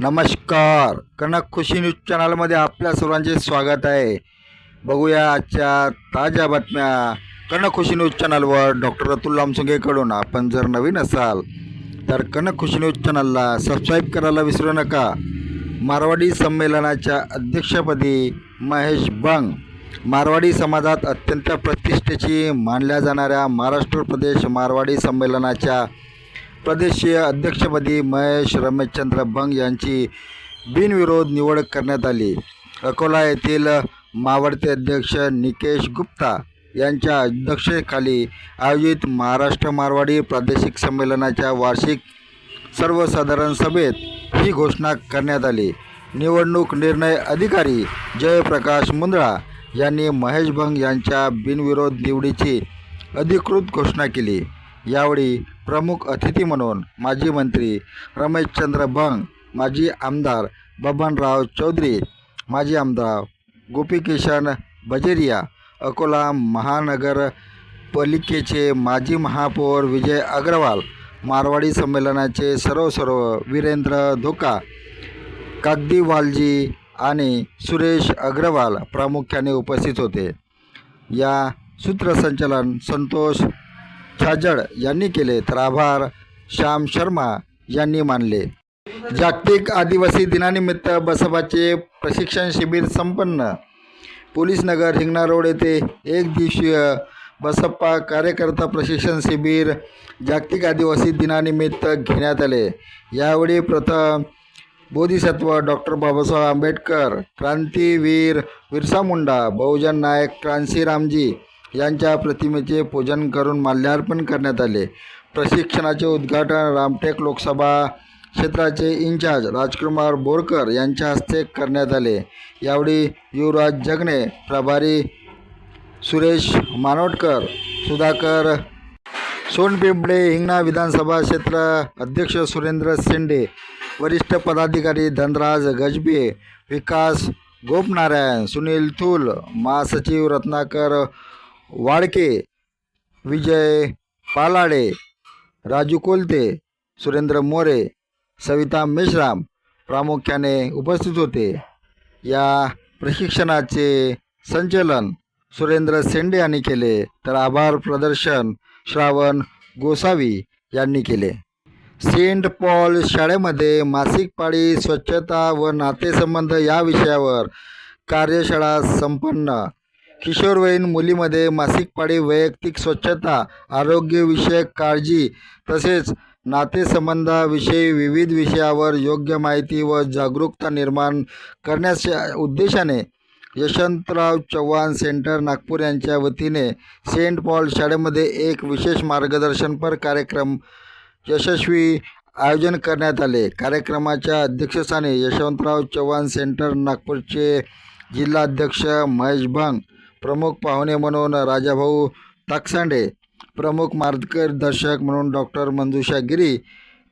नमस्कार. कनक खुशी न्यूज चॅनलमध्ये आपल्या सर्वांचे स्वागत आहे. बघूया आजच्या ताज्या बातम्या कनक खुशी न्यूज चॅनलवर. डॉक्टर अतुल लामसुंगेकडून. आपण जर नवीन असाल तर कनक खुशी न्यूज चॅनलला सबस्क्राईब करायला विसरू नका. मारवाडी संमेलनाच्या अध्यक्षपदी महेश बंग. मारवाडी समाजात अत्यंत प्रतिष्ठेची मानल्या जाणाऱ्या महाराष्ट्र प्रदेश मारवाडी संमेलनाच्या प्रदेशीय अध्यक्षपदी महेश रमेशचंद्र बंग यांची बिनविरोध निवड करण्यात आली. अकोला येथील मावळते अध्यक्ष निकेश गुप्ता यांच्या अध्यक्षतेखाली आयोजित महाराष्ट्र मारवाडी प्रादेशिक संमेलनाच्या वार्षिक सर्वसाधारण सभेत ही घोषणा करण्यात आली. निवडणूक निर्णय अधिकारी जयप्रकाश मुंदळा यांनी महेश बंग यांच्या बिनविरोध निवडीची अधिकृत घोषणा केली. यावेळी प्रमुख अतिथी म्हणून माजी मंत्री रमेशचंद्र बंग, माजी आमदार बबनराव चौधरी, माजी आमदार गोपीकिशन बजेरिया, अकोला महानगरपालिकेचे माजी महापौर विजय अग्रवाल, मारवाडी संमेलनाचे सर्व वीरेंद्र धोका, कागदीवालजी आणि सुरेश अग्रवाल प्रामुख्याने उपस्थित होते. या सूत्रसंचालन संतोष छाजड यांनी केले तर आभार श्याम शर्मा यांनी मानले. जागतिक आदिवासी दिनानिमित्त बसपाचे प्रशिक्षण शिबिर संपन्न. पोलीस नगर हिंगणा रोड येथे एक दिवसीय बसपा कार्यकर्ता प्रशिक्षण शिबिर जागतिक आदिवासी दिनानिमित्त घेण्यात आले. यावेळी प्रथम बोधिसत्व डॉक्टर बाबासाहेब आंबेडकर, क्रांतीवीर बिरसा मुंडा, बहुजन नायक कांशीरामजी यांच्या प्रतिमेचे पूजन करून माल्यार्पण करण्यात आले. प्रशिक्षणाचे उद्घाटन रामटेक लोकसभा क्षेत्राचे इंचार्ज राजकुमार बोरकर यांच्या हस्ते करण्यात आले. यावेळी युवराज जगने, प्रभारी सुरेश मानोटकर, सुधाकर सोनपिंपळे, हिंगणा विधानसभा क्षेत्र अध्यक्ष सुरेंद्र शेंडे, वरिष्ठ पदाधिकारी धनराज गजबे, विकास गोपनारायण, सुनील थूल, महासचिव रत्नाकर वाडके, विजय पालाडे, राजू कोलते, सुरेंद्र मोरे, सविता मेश्राम प्रामुख्याने उपस्थित होते. या प्रशिक्षणाचे संचालन सुरेंद्र शेंडे यांनी केले तर आभार प्रदर्शन श्रावण गोसावी यांनी केले. सेंट पॉल शाळेमध्ये मासिक पाळी, स्वच्छता व नातेसंबंध या विषयावर कार्यशाळा संपन्न. किशोरवयीन मुलीमध्ये मासिक पाळी, वैयक्तिक स्वच्छता, आरोग्यविषयक काळजी तसेच नातेसंबंधाविषयी विविध विषयावर योग्य माहिती व जागरूकता निर्माण करण्याच्या उद्देशाने यशवंतराव चव्हाण सेंटर नागपूर यांच्या वतीने सेंट पॉल शाळेमध्ये एक विशेष मार्गदर्शनपर कार्यक्रम यशस्वी आयोजन करण्यात आले. कार्यक्रमाच्या अध्यक्षस्थानी यशवंतराव चव्हाण सेंटर नागपूरचे जिल्हाध्यक्ष महेश बंग, प्रमुख पाहुणे म्हणून राजाभाऊ ताकसांडे, प्रमुख मार्गदर्शक म्हणून डॉक्टर मंजुषा गिरी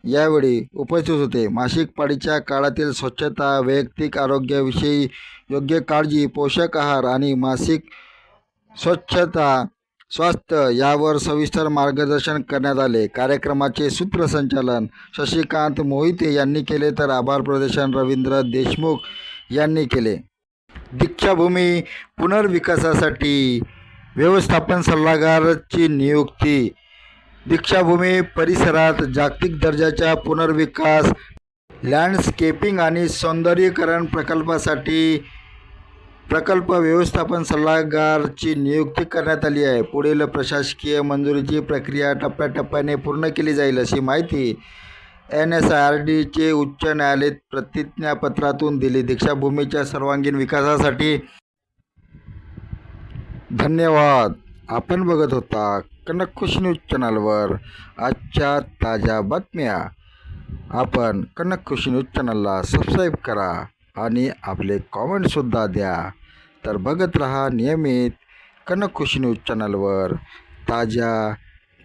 यावेळी उपस्थित होते. मासिक पाळीच्या काळातील स्वच्छता, वैयक्तिक आरोग्याविषयी योग्य काळजी, पोषक आहार आणि मासिक स्वच्छता स्वास्थ्य यावर सविस्तर मार्गदर्शन करण्यात आले. कार्यक्रमाचे सूत्रसंचालन शशिकांत मोहिते यांनी केले तर आभार प्रदर्शन रवींद्र देशमुख यांनी केले. दीक्षाभूमी पुनर्विकासासाठी व्यवस्थापन सल्लागाराची नियुक्ती. दीक्षाभूमी परिसरात जागतिक दर्जाच्या पुनर्विकास, लँडस्केपिंग आणि सौंदर्यीकरण प्रकल्पासाठी प्रकल्प व्यवस्थापन सल्लागाराची नियुक्ती करण्यात आली आहे. पुढील प्रशासकीय मंजुरीची प्रक्रिया टप्प्याटप्प्याने पूर्ण केली जाईल अशी माहिती NSRDचे उच्च न्यायालयात प्रतिज्ञापत्रातून दिली. दीक्षाभूमीच्या सर्वांगीण विकासासाठी धन्यवाद. आपण बघत होता कनक खुशी न्यूज चॅनलवर आजच्या ताज्या बातम्या. आपण कनक खुशी न्यूज चॅनलला सबस्क्राईब करा आणि आपले कॉमेंटसुद्धा द्या. तर बघत रहा नियमित कनक खुशी न्यूज चॅनलवर ताज्या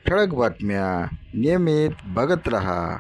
ठळक बातम्या. नियमित बघत रहा.